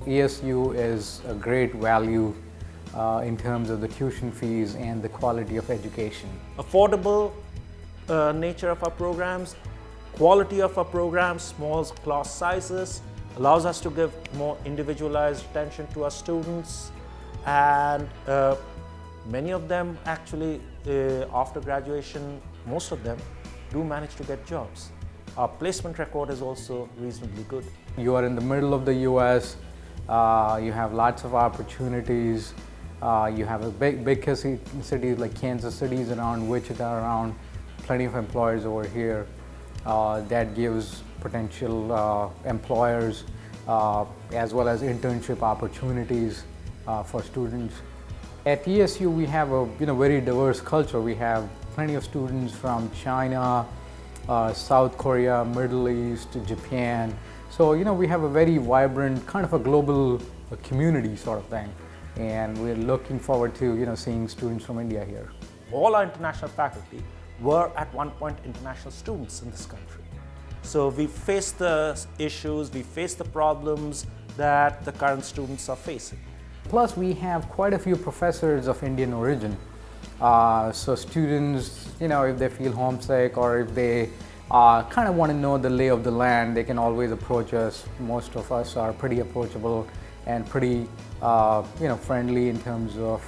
ESU is a great value in terms of the tuition fees and the quality of education. Affordable nature of our programs, quality of our programs, small class sizes, allows us to give more individualized attention to our students, and many of them actually after graduation, most of them do manage to get jobs. Our placement record is also reasonably good. You are in the middle of the US, you have lots of opportunities, you have a big cities like Kansas City's around, Wichita around, plenty of employers over here. That gives potential employers as well as internship opportunities for students. At ESU we have a very diverse culture. We have plenty of students from China, South Korea, Middle East, Japan. So we have a very vibrant kind of a global community sort of thing, and we're looking forward to seeing students from India here. All our international faculty were at one point international students in this country. So we face the issues, we face the problems that the current students are facing. Plus we have quite a few professors of Indian origin. So students, if they feel homesick or if they kind of want to know the lay of the land, they can always approach us. Most of us are pretty approachable and pretty friendly in terms of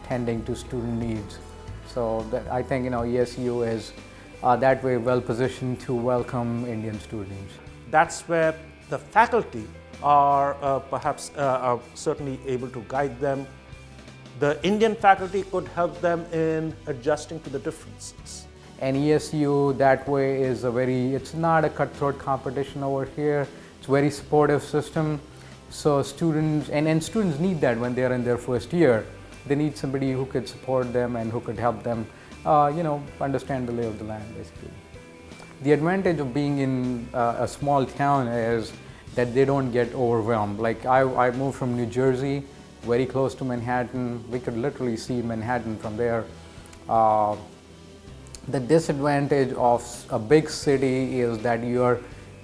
tending to student needs. So I think ESU is that way well positioned to welcome Indian students. That's where the faculty are perhaps certainly able to guide them. The Indian faculty could help them in adjusting to the differences. And ESU that way is it's not a cutthroat competition over here. It's a very supportive system. So students, and students need that when they're in their first year. They need somebody who could support them and who could help them, understand the lay of the land, basically. The advantage of being in a small town is that they don't get overwhelmed. Like I moved from New Jersey, very close to Manhattan. We could literally see Manhattan from there. The disadvantage of a big city is that you're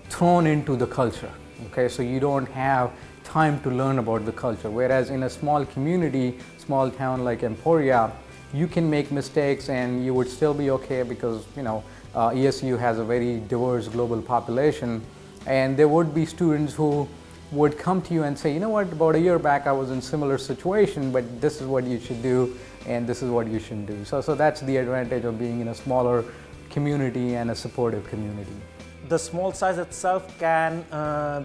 thrown into the culture. Okay, so you don't have time to learn about the culture. Whereas in a small community, small town like Emporia, you can make mistakes and you would still be okay because ESU has a very diverse global population, and there would be students who would come to you and say, about a year back I was in similar situation, but this is what you should do and this is what you shouldn't do. So that's the advantage of being in a smaller community and a supportive community. The small size itself can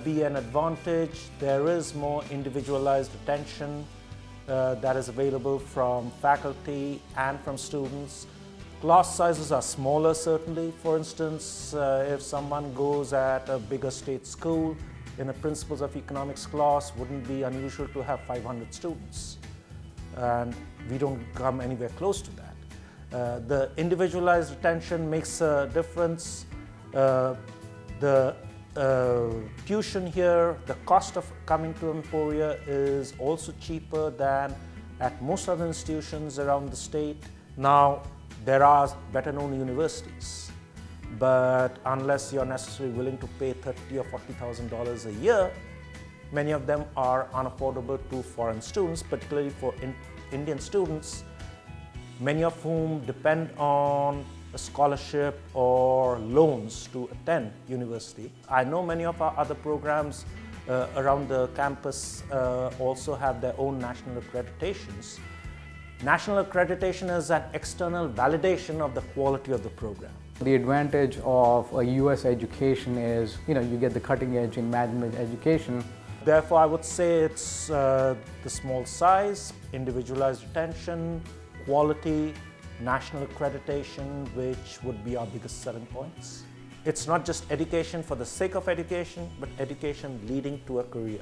be an advantage. There is more individualized attention that is available from faculty and from students. Class sizes are smaller, certainly. For instance, if someone goes at a bigger state school, in a Principles of Economics class, wouldn't be unusual to have 500 students. And we don't come anywhere close to that. The individualized attention makes a difference. The tuition here, the cost of coming to Emporia is also cheaper than at most other institutions around the state. Now, there are better known universities, but unless you're necessarily willing to pay $30,000 or $40,000 a year, many of them are unaffordable to foreign students, particularly for Indian students, many of whom depend on a scholarship or loans to attend university. I know many of our other programs around the campus also have their own national accreditations. National accreditation is an external validation of the quality of the program. The advantage of a US education is, you get the cutting edge in management education. Therefore, I would say it's the small size, individualized attention, quality, national accreditation, which would be our biggest selling points. It's not just education for the sake of education, but education leading to a career.